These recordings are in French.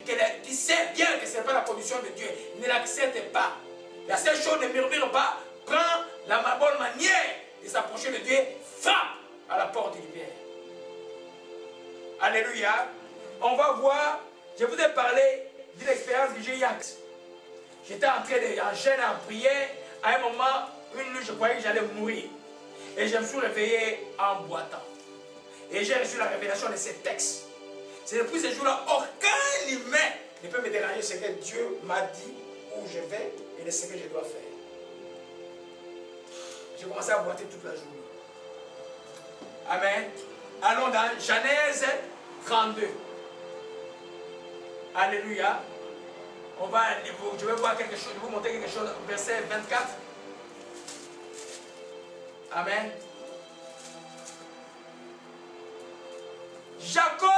qui sait bien que ce n'est pas la condition de Dieu, ne l'accepte pas. La seule chose, ne murmure pas, prend la bonne manière de s'approcher de Dieu, frappe à la porte du Père. Alléluia. On va voir, je vous ai parlé d'une expérience que j'ai eue. J'étais en train de jeûne, en prière. À un moment, une nuit, je croyais que j'allais mourir. Et je me suis réveillé en boitant. Et j'ai reçu la révélation de ces textes. C'est depuis ce jour-là, aucun humain ne peut me déranger ce que Dieu m'a dit, où je vais et de ce que je dois faire. J'ai commencé à boiter toute la journée. Amen. Allons dans Genèse 32. Alléluia. Je vais voir quelque chose, je vais vous montrer quelque chose. Verset 24. Amen. Jacob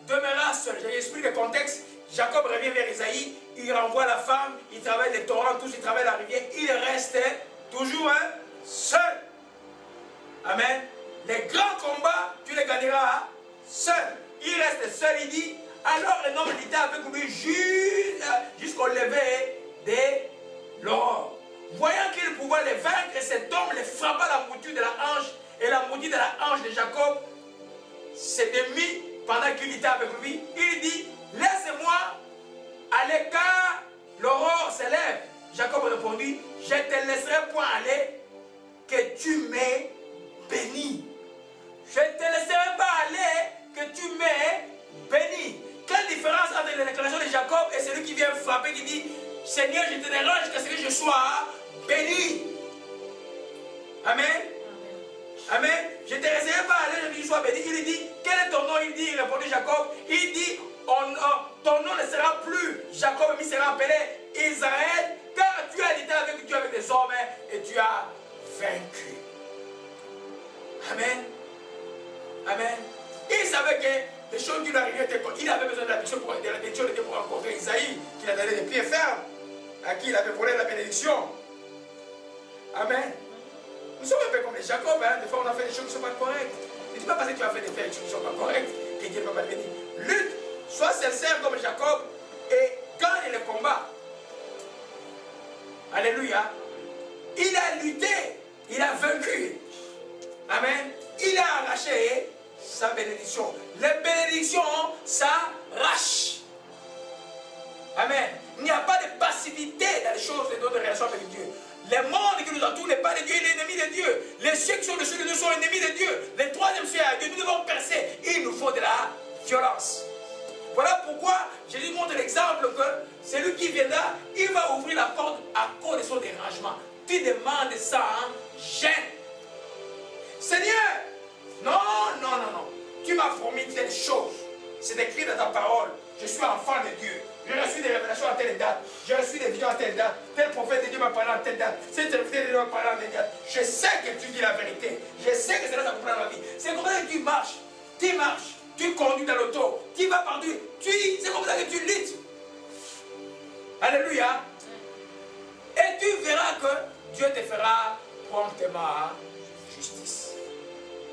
demeura seul. J'ai expliqué le contexte. Jacob revient vers Esaïe. Il renvoie la femme. Il traverse les torrents, tous. Il traverse la rivière. Il reste toujours seul. Amen. Les grands combats, tu les gagneras seul. Il reste seul. Il dit, alors le homme était avec lui jusqu'au lever de l'aurore. Voyant qu'il pouvait les vaincre, cet homme les frappa la mouture de la hanche. Et la mouture de la hanche de Jacob s'était mise pendant qu'il était avec lui. Il dit, laisse-moi aller car l'aurore s'élève. Jacob répondit, je ne te laisserai point aller que tu m'aies béni. Je ne te laisserai pas aller que tu m'aies béni. Quelle différence entre la déclaration de Jacob et celui qui vient frapper, qui dit, Seigneur, je te dérange que ce que je sois béni. Amen. Amen. Je ne te laisserai pas aller que tu sois béni. Il dit, quel est ton nom? Il dit, il répondit Jacob. Il dit, ton nom ne sera plus Jacob, mais il sera appelé Israël, car tu as été avec Dieu, avec des hommes, et tu as vaincu. Amen. Amen. Il savait que les choses qui lui arrivaient, il avait besoin de la bénédiction pour rencontrer Isaïe, qui a donné des pieds fermes, à qui il avait volé la bénédiction. Amen. Nous sommes un peu comme les Jacob, hein. Des fois on a fait des choses qui ne sont pas correctes. Ne dis pas parce que tu as fait des choses qui ne sont pas correctes que Dieu ne va pas te bénir. Lutte, sois sincère comme Jacob et gagne le combat. Alléluia. Il a lutté, il a vaincu. Amen. Il a arraché sa bénédiction. Les bénédictions s'arrachent. Amen. Il n'y a pas de passivité dans les choses de notre relation avec Dieu. Le monde qui nous entoure n'est pas de Dieu, il est ennemi de Dieu. Les cieux qui sont dessus de nous sont ennemis de Dieu. Le troisième ciel à Dieu, nous devons percer. Il nous faut de la violence. Voilà pourquoi Jésus montre l'exemple que celui qui viendra, il va ouvrir la porte à cause de son dérangement. Tu demandes ça en gêne. Seigneur, non. Tu m'as promis telle chose. C'est écrit dans ta parole. Je suis enfant de Dieu. J'ai reçu des révélations à telle date. J'ai reçu des visions à telle date. Tel prophète de Dieu m'a parlé à telle date. Cet prophète de Dieu m'a parlé à telle date. Je sais que tu dis la vérité. Je sais que c'est là que ça comprend ma vie. C'est comme ça que tu marches. Tu conduis dans l'auto. Tu vas partout. C'est comme ça que tu luttes. Alléluia. Et tu verras que Dieu te fera promptement justice.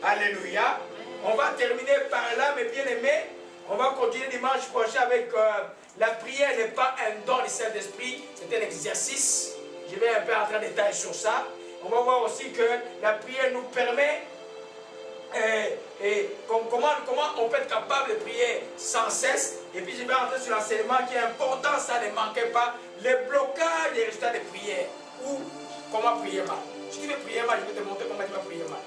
Alléluia. On va terminer par là, mes bien-aimés. On va continuer dimanche prochain avec la prière n'est pas un don du Saint-Esprit, c'est un exercice. Je vais un peu entrer en détail sur ça. On va voir aussi que la prière nous permet comment on peut être capable de prier sans cesse. Et puis je vais entrer sur l'enseignement qui est important, ça ne manquait pas. Les blocages des résultats de prière ou comment prier mal. Si tu veux prier mal, je vais te montrer comment tu vas prier mal.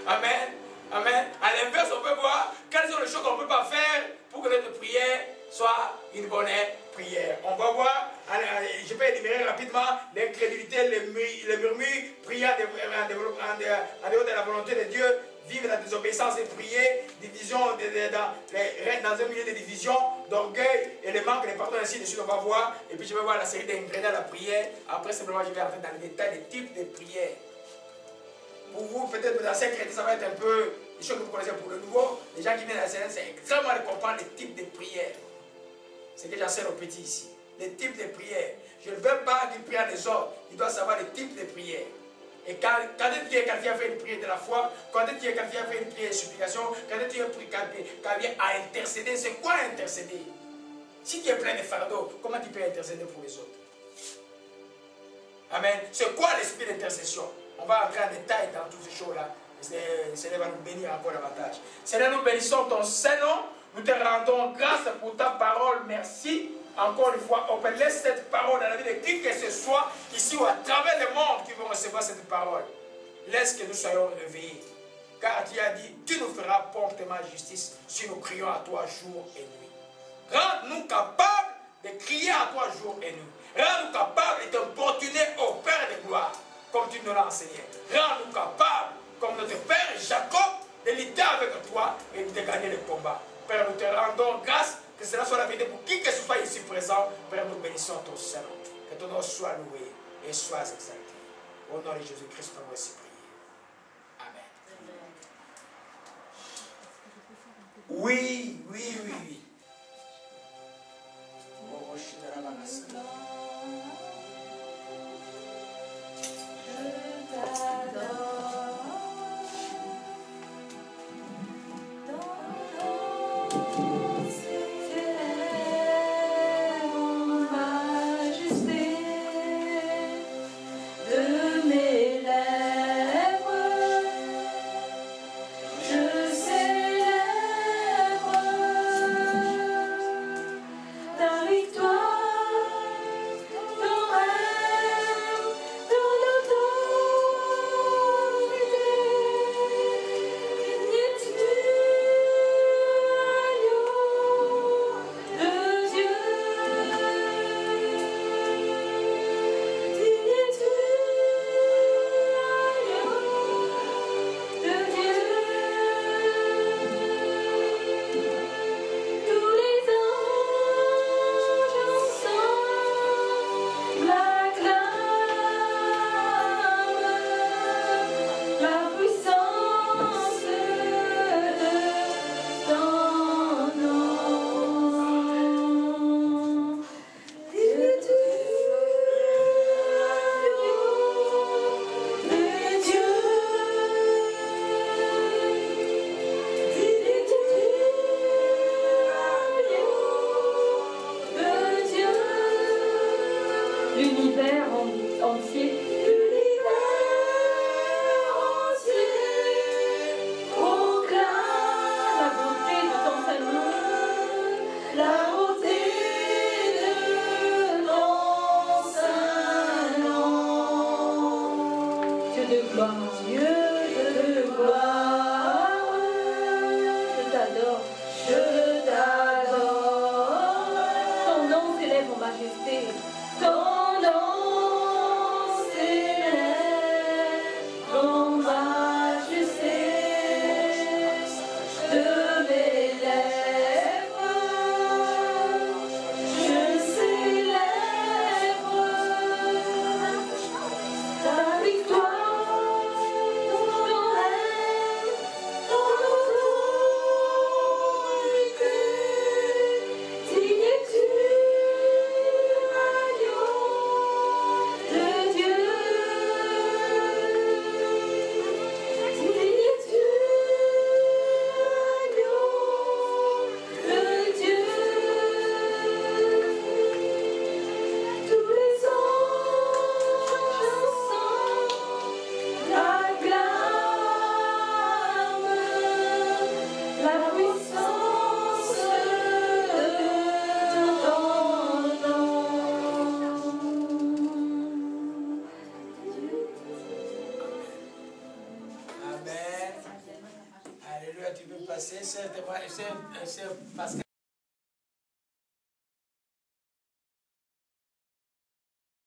Amen. Amen. À l'inverse, on peut voir quelles sont les choses qu'on ne peut pas faire pour que notre prière soit une bonne prière. On va voir, je vais énumérer rapidement l'incrédulité, les murmures, prier en dehors de la volonté de Dieu, vivre la désobéissance et prier, division dans un milieu de division, d'orgueil et le manque de pardon, ainsi de suite, on va voir. Et puis je vais voir la série d'ingrédients de la prière. Après, simplement, je vais entrer dans les détails des types de prières. Pour vous, peut-être dans ces chrétiens, ça va être un peu des choses que vous connaissez. Pour le nouveau, les gens qui viennent à la scène, c'est extrêmement de comprendre les types de prières. C'est que j'enseigne aux petits ici. Les types de prières. Je ne veux pas qu'il prie en désordre. Il doit savoir les types de prières. Et quand tu es qualifié à faire une prière de la foi, quand tu es qualifié à faire une prière de supplication, quand tu es qualifié à intercéder, c'est quoi intercéder? Si tu es plein de fardeaux, comment tu peux intercéder pour les autres? Amen. C'est quoi l'esprit d'intercession? On va entrer en détail dans toutes ces choses-là. Le Seigneur va nous bénir encore davantage. Seigneur, nous bénissons ton Saint-Nom. Nous te rendons grâce pour ta parole. Merci. Encore une fois, on laisse cette parole dans la vie de qui que ce soit, ici ou à travers le monde qui vont recevoir cette parole. Laisse que nous soyons réveillés. Car tu as dit, tu nous feras promptement justice si nous crions à toi jour et nuit. Rends-nous capables de crier à toi jour et nuit. Rends-nous capables de t'importuner au Père de gloire, comme tu nous l'as enseigné. Rends-nous capables, comme notre Père Jacob, de lutter avec toi et de gagner le combat. Père, nous te rendons grâce, que cela soit la vérité pour qui que ce soit ici présent. Père, nous bénissons ton Saint-Nom. Que ton nom soit loué et soit exalté. Au nom de Jésus-Christ, nous avons ainsi prié. Amen. Oui, oui, oui, oui. Tu peux passer, c'est parce que